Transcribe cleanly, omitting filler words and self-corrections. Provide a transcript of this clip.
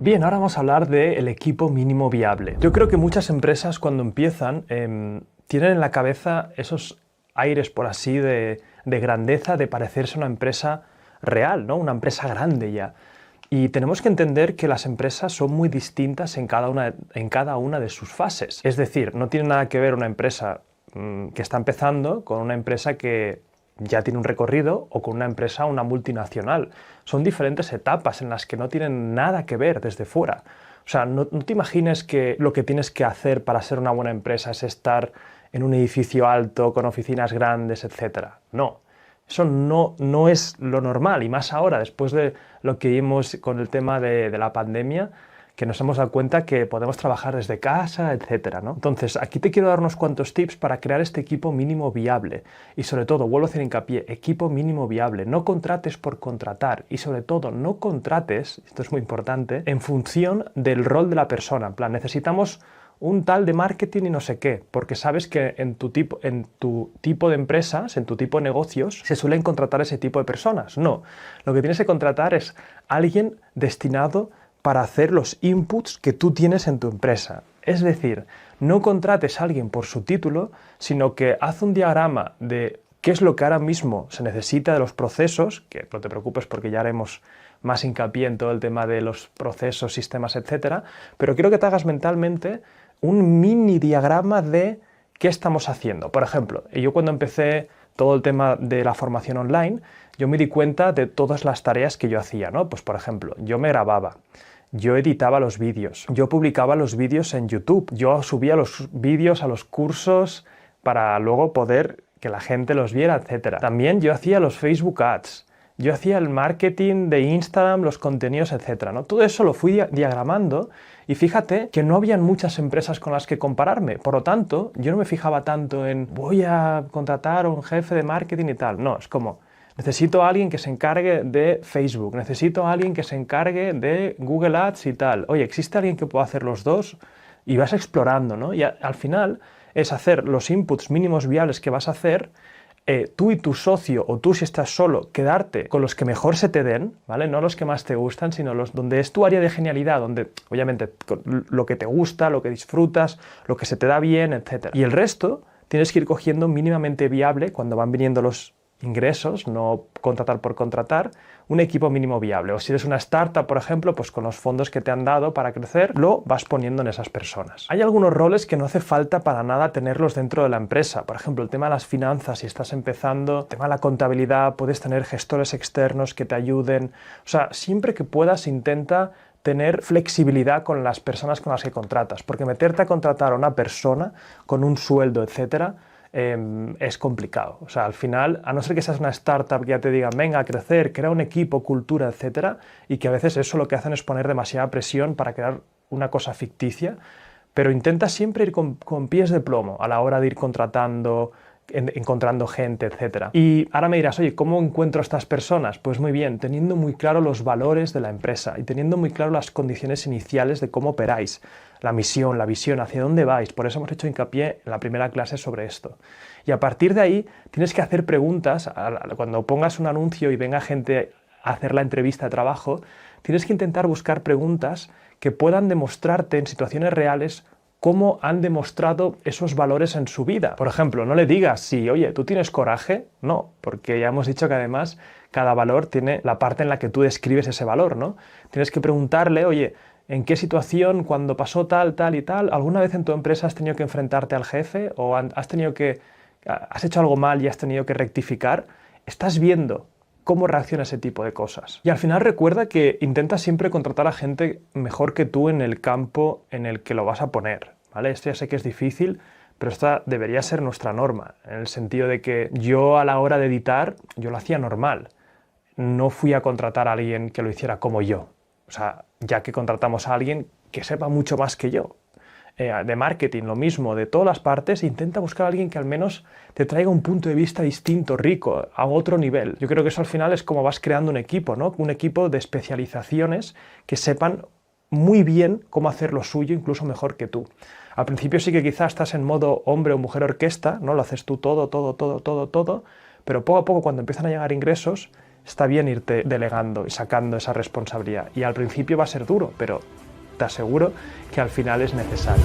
Bien, ahora vamos a hablar del equipo mínimo viable. Yo creo que muchas empresas cuando empiezan tienen en la cabeza esos aires, por así, de grandeza, de parecerse a una empresa real, ¿no? Una empresa grande ya. Y tenemos que entender que las empresas son muy distintas en cada una de sus fases. Es decir, no tiene nada que ver una empresa que está empezando con una empresa que ya tiene un recorrido o con una empresa, una multinacional. Son diferentes etapas en las que no tienen nada que ver desde fuera. O sea, no te imagines que lo que tienes que hacer para ser una buena empresa es estar en un edificio alto, con oficinas grandes, etc. No. Eso no es lo normal, y más ahora, después de lo que vimos con el tema de la pandemia, que nos hemos dado cuenta que podemos trabajar desde casa, etcétera, ¿no? Entonces, aquí te quiero dar unos cuantos tips para crear este equipo mínimo viable. Y sobre todo, vuelvo a hacer hincapié, equipo mínimo viable. No contrates por contratar y sobre todo no contrates, esto es muy importante, en función del rol de la persona. En plan, necesitamos un tal de marketing y no sé qué, porque sabes que en tu tipo de empresas, en tu tipo de negocios, se suelen contratar ese tipo de personas. No, lo que tienes que contratar es alguien destinado para hacer los inputs que tú tienes en tu empresa. Es decir, no contrates a alguien por su título, sino que haz un diagrama de qué es lo que ahora mismo se necesita de los procesos, que no te preocupes porque ya haremos más hincapié en todo el tema de los procesos, sistemas, etcétera, pero quiero que te hagas mentalmente un mini diagrama de qué estamos haciendo. Por ejemplo, yo cuando empecé todo el tema de la formación online, yo me di cuenta de todas las tareas que yo hacía, ¿no? Pues por ejemplo, yo me grababa, yo editaba los vídeos, yo publicaba los vídeos en YouTube, yo subía los vídeos a los cursos para luego poder que la gente los viera, etc. También yo hacía los Facebook Ads, yo hacía el marketing de Instagram, los contenidos, etc., ¿no? Todo eso lo fui diagramando y fíjate que no habían muchas empresas con las que compararme. Por lo tanto, yo no me fijaba tanto en voy a contratar a un jefe de marketing y tal. No, es como necesito a alguien que se encargue de Facebook, necesito a alguien que se encargue de Google Ads y tal. Oye, ¿existe alguien que pueda hacer los dos? Y vas explorando, ¿no? Y al final es hacer los inputs mínimos viables que vas a hacer, tú y tu socio, o tú si estás solo, quedarte con los que mejor se te den, ¿vale? No los que más te gustan, sino los donde es tu área de genialidad, donde obviamente lo que te gusta, lo que disfrutas, lo que se te da bien, etc. Y el resto tienes que ir cogiendo mínimamente viable cuando van viniendo los ingresos, no contratar por contratar, un equipo mínimo viable. O si eres una startup, por ejemplo, pues con los fondos que te han dado para crecer, lo vas poniendo en esas personas. Hay algunos roles que no hace falta para nada tenerlos dentro de la empresa. Por ejemplo, el tema de las finanzas, si estás empezando, el tema de la contabilidad, puedes tener gestores externos que te ayuden. O sea, siempre que puedas, intenta tener flexibilidad con las personas con las que contratas, porque meterte a contratar a una persona con un sueldo, etcétera, es complicado. O sea, al final, a no ser que seas una startup que ya te digan, venga a crecer, crea un equipo, cultura, etcétera, y que a veces eso lo que hacen es poner demasiada presión para crear una cosa ficticia, pero intenta siempre ir con pies de plomo a la hora de ir contratando, encontrando gente, etcétera. Y ahora me dirás, oye, ¿cómo encuentro a estas personas? Pues muy bien, teniendo muy claro los valores de la empresa y teniendo muy claro las condiciones iniciales de cómo operáis, la misión, la visión, hacia dónde vais. Por eso hemos hecho hincapié en la primera clase sobre esto. Y a partir de ahí tienes que hacer preguntas. Cuando pongas un anuncio y venga gente a hacer la entrevista de trabajo, tienes que intentar buscar preguntas que puedan demostrarte en situaciones reales cómo han demostrado esos valores en su vida. Por ejemplo, no le digas si, oye, ¿tú tienes coraje? No, porque ya hemos dicho que además cada valor tiene la parte en la que tú describes ese valor, ¿no? Tienes que preguntarle, oye, ¿en qué situación, cuando pasó tal, tal y tal, alguna vez en tu empresa has tenido que enfrentarte al jefe o has hecho algo mal y has tenido que rectificar? ¿Estás viendo cómo reacciona ese tipo de cosas? Y al final recuerda que intenta siempre contratar a gente mejor que tú en el campo en el que lo vas a poner, ¿vale? Esto ya sé que es difícil, pero esta debería ser nuestra norma, en el sentido de que yo a la hora de editar, yo lo hacía normal. No fui a contratar a alguien que lo hiciera como yo. O sea, ya que contratamos a alguien que sepa mucho más que yo. De marketing, lo mismo, de todas las partes, intenta buscar a alguien que al menos te traiga un punto de vista distinto, rico, a otro nivel. Yo creo que eso al final es como vas creando un equipo, ¿no? Un equipo de especializaciones que sepan muy bien cómo hacer lo suyo, incluso mejor que tú. Al principio sí que quizás estás en modo hombre o mujer orquesta, ¿no? Lo haces tú todo, pero poco a poco cuando empiezan a llegar ingresos, está bien irte delegando y sacando esa responsabilidad. Y al principio va a ser duro, pero te aseguro que al final es necesario.